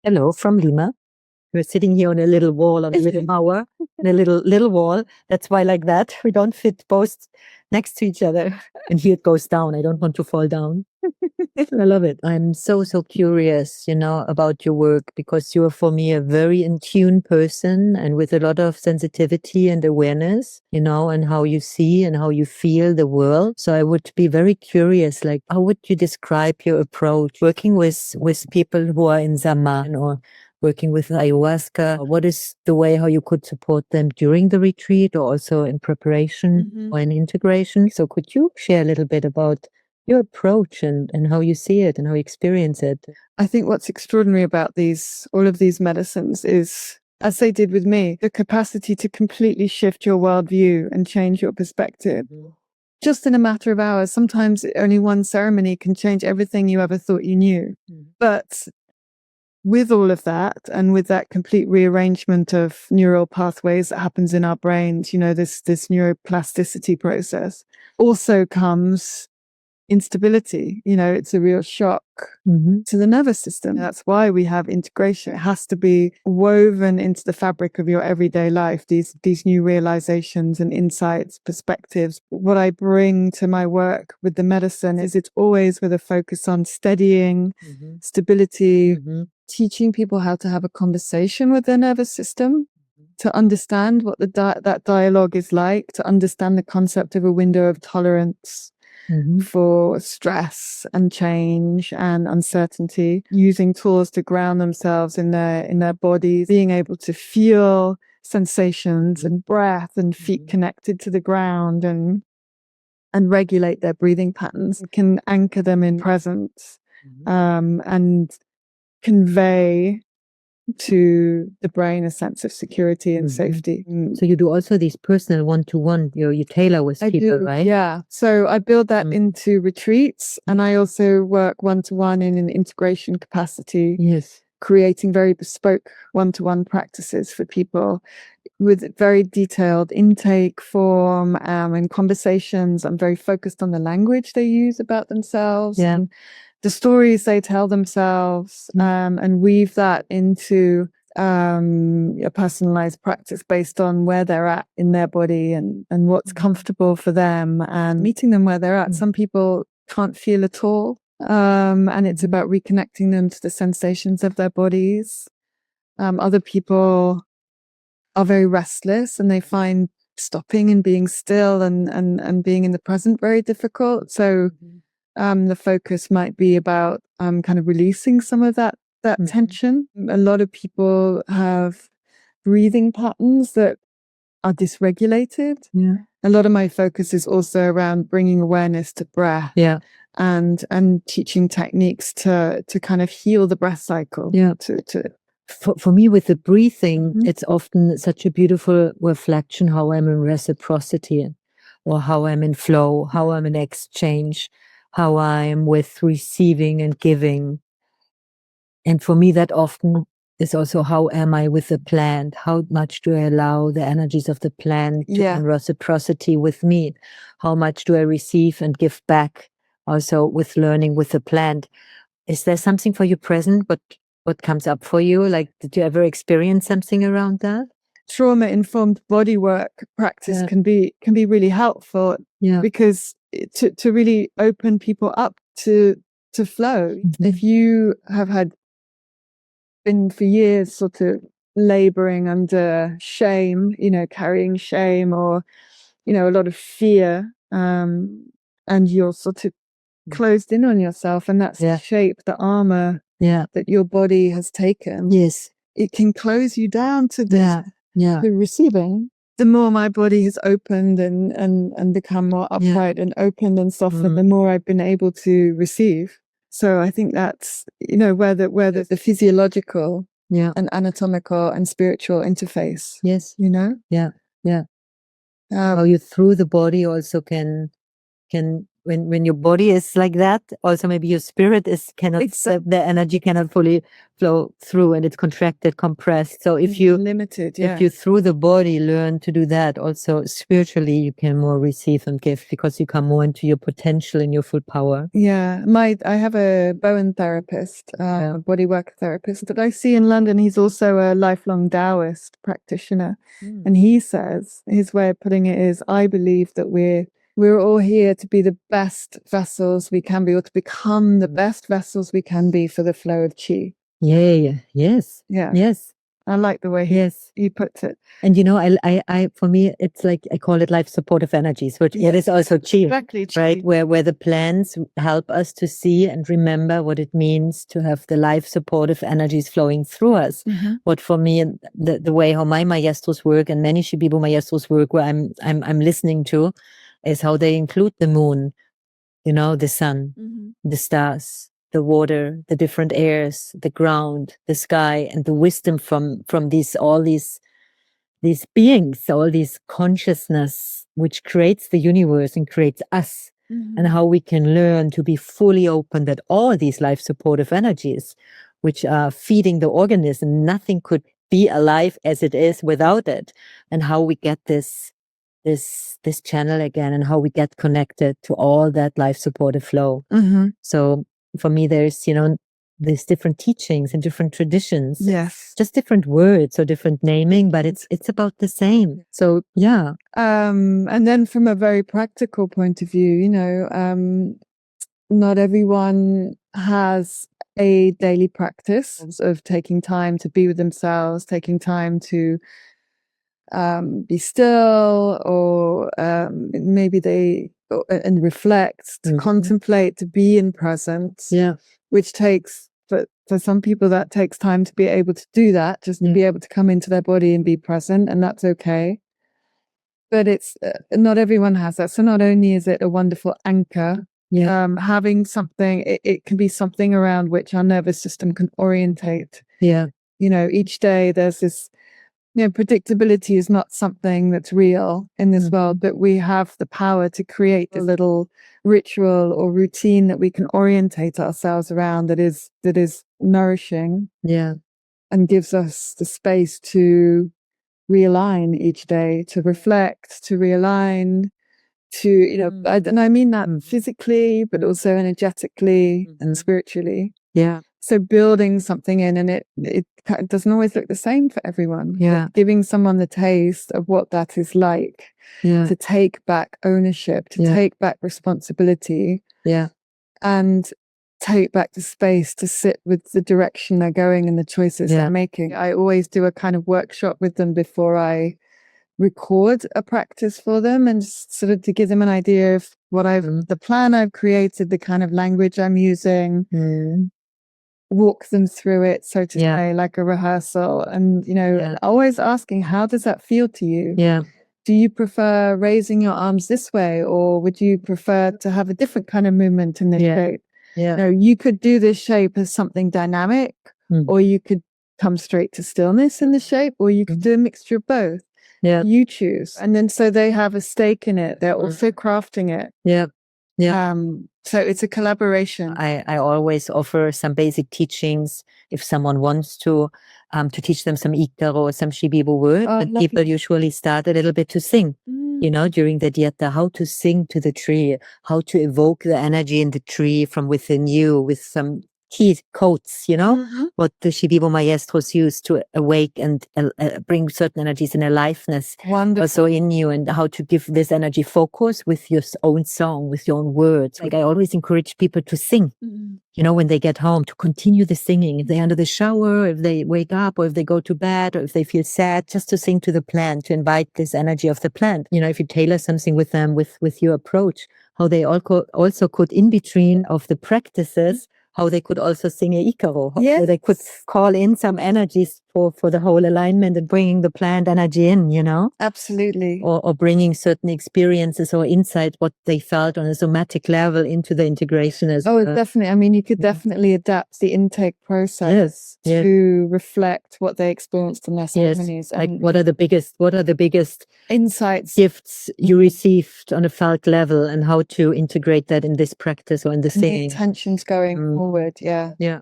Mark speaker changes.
Speaker 1: Hello from Lima. We're sitting here on a little wall, on a little tower, on a little wall. That's why like that. We don't fit both next to each other. And here it goes down. I don't want to fall down. I love it. I'm so curious, about your work, because you're for me a very in tune person and with a lot of sensitivity and awareness, and how you see and how you feel the world. So I would be very curious, like, how would you describe your approach working with people who are in Zaman or working with ayahuasca? What is the way how you could support them during the retreat or also in preparation or in integration? So could you share a little bit about your approach and how you see it and how you experience it?
Speaker 2: I think what's extraordinary about all of these medicines is, as they did with me, the capacity to completely shift your worldview and change your perspective. Just in a matter of hours. Sometimes only one ceremony can change everything you ever thought you knew. But with all of that, and with that complete rearrangement of neural pathways that happens in our brains, this neuroplasticity process, also comes instability. It's a real shock to the nervous system. That's why we have integration. It has to be woven into the fabric of your everyday life, these new realizations and insights, perspectives. What I bring to my work with the medicine is it's always with a focus on steadying, stability, teaching people how to have a conversation with their nervous system, to understand what that dialogue is like, to understand the concept of a window of tolerance for stress and change and uncertainty, using tools to ground themselves in their bodies, being able to feel sensations and breath and feet connected to the ground and regulate their breathing patterns, can anchor them in presence and convey to the brain a sense of security and safety.
Speaker 1: So you do also these personal one-to-one, you tailor with people, right?
Speaker 2: Yeah. So I build that into retreats, and I also work one-to-one in an integration capacity.
Speaker 1: Yes.
Speaker 2: Creating very bespoke one-to-one practices for people with very detailed intake form and conversations. I'm very focused on the language they use about themselves and the stories they tell themselves, and weave that into a personalized practice based on where they're at in their body and what's comfortable for them, and meeting them where they're at. Some people can't feel at all. And it's about reconnecting them to the sensations of their bodies. Other people are very restless and they find stopping and being still and being in the present very difficult. So the focus might be about kind of releasing some of that tension. A lot of people have breathing patterns that are dysregulated.
Speaker 1: Yeah.
Speaker 2: A lot of my focus is also around bringing awareness to breath.
Speaker 1: Yeah.
Speaker 2: And teaching techniques to kind of heal the breath cycle.
Speaker 1: Yeah. For me, with the breathing, it's often such a beautiful reflection how I'm in reciprocity, or how I'm in flow, how I'm in exchange, how I'm with receiving and giving. And for me, that often is also how am I with the plant? How much do I allow the energies of the plant to in reciprocity with me? How much do I receive and give back? Also with learning with the plant. Is there something for you present? What comes up for you? Like, did you ever experience something around that?
Speaker 2: Trauma-informed bodywork practice can be really helpful, because to really open people up to flow. If you have been for years sort of laboring under shame, carrying shame or, a lot of fear, and you're sort of closed in on yourself, and that's the shape, the armor that your body has taken.
Speaker 1: Yes.
Speaker 2: It can close you down to this, the receiving. The more my body has opened and become more upright and opened and softened, the more I've been able to receive. So I think that's, where the physiological and anatomical and spiritual interface.
Speaker 1: Yes.
Speaker 2: Yeah.
Speaker 1: How you through the body also can when your body is like that, also maybe your spirit is cannot, the energy cannot fully flow through, and it's contracted, compressed. So if you
Speaker 2: limited,
Speaker 1: if you through the body learn to do that, also spiritually you can more receive and give, because you come more into your potential and your full power.
Speaker 2: Yeah, I have a Bowen therapist, a bodywork therapist that I see in London. He's also a lifelong Taoist practitioner, and he says, his way of putting it is, I believe that we're all here to be the best vessels we can be, or to become the best vessels we can be for the flow of chi.
Speaker 1: Yeah. Yes.
Speaker 2: Yeah.
Speaker 1: Yes.
Speaker 2: I like the way he puts it.
Speaker 1: And I for me, it's like, I call it life supportive energies, which it is also chi,
Speaker 2: Exactly,
Speaker 1: right? Where the plants help us to see and remember what it means to have the life supportive energies flowing through us. What for me, the way how my maestros work, and many Shipibo maestros work, where I'm listening to, is how they include the moon, the sun, the stars, the water, the different airs, the ground, the sky, and the wisdom from all these beings, all these consciousness, which creates the universe and creates us, and how we can learn to be fully open that all these life supportive energies, which are feeding the organism, nothing could be alive as it is without it, and how we get this channel again, and how we get connected to all that life supportive flow. So for me, there's these different teachings and different traditions.
Speaker 2: Yes,
Speaker 1: just different words or different naming, but it's about the same. So yeah.
Speaker 2: And then from a very practical point of view, not everyone has a daily practice of taking time to be with themselves, taking time to be still, or maybe and reflect, to contemplate, to be in presence.
Speaker 1: Yeah.
Speaker 2: Which takes, for some people, that takes time to be able to do that, just to be able to come into their body and be present, and that's okay. But it's not everyone has that. So not only is it a wonderful anchor, having something, it can be something around which our nervous system can orientate.
Speaker 1: Yeah.
Speaker 2: Each day there's this, predictability is not something that's real in this world, but we have the power to create a little ritual or routine that we can orientate ourselves around, that is nourishing.
Speaker 1: Yeah.
Speaker 2: And gives us the space to realign each day, to reflect, to realign, to, and I mean that physically, but also energetically and spiritually.
Speaker 1: Yeah.
Speaker 2: So building something in, and it doesn't always look the same for everyone.
Speaker 1: Yeah.
Speaker 2: But giving someone the taste of what that is like, to take back ownership, to take back responsibility, and take back the space to sit with the direction they're going and the choices they're making. I always do a kind of workshop with them before I record a practice for them, and sort of to give them an idea of what the plan I've created, the kind of language I'm using, walk them through it, so to say, like a rehearsal. And, always asking, how does that feel to you?
Speaker 1: Yeah.
Speaker 2: Do you prefer raising your arms this way, or would you prefer to have a different kind of movement in this shape?
Speaker 1: Yeah.
Speaker 2: You could do this shape as something dynamic, or you could come straight to stillness in the shape, or you could do a mixture of both.
Speaker 1: Yeah.
Speaker 2: You choose. And then so they have a stake in it. They're also crafting it.
Speaker 1: Yeah. Yeah.
Speaker 2: So it's a collaboration.
Speaker 1: I always offer some basic teachings if someone wants to teach them some Ikaro or some Shibibo word. But people usually start a little bit to sing, during the dieta, how to sing to the tree, how to evoke the energy in the tree from within you with some key codes, what the Shibibo maestros use to awake and bring certain energies in aliveness also in you, and how to give this energy focus with your own song, with your own words. Like I always encourage people to sing, when they get home, to continue the singing. If they're under the shower, if they wake up, or if they go to bed, or if they feel sad, just to sing to the plant, to invite this energy of the plant. If you tailor something with them, with your approach, how they also could, in between of the practices, how they could also sing a Ikaro, how they could call in some energies for the whole alignment and bringing the plant energy in,
Speaker 2: Absolutely.
Speaker 1: or bringing certain experiences or insight, what they felt on a somatic level into the integration as well.
Speaker 2: Definitely. I mean, you could definitely adapt the intake process
Speaker 1: Yes.
Speaker 2: to reflect what they experienced in their ceremonies.
Speaker 1: Like what are the biggest
Speaker 2: insights,
Speaker 1: gifts you received on a felt level, and how to integrate that in this practice or in this
Speaker 2: and the
Speaker 1: thing.
Speaker 2: intentions going forward. Yeah.
Speaker 1: Yeah.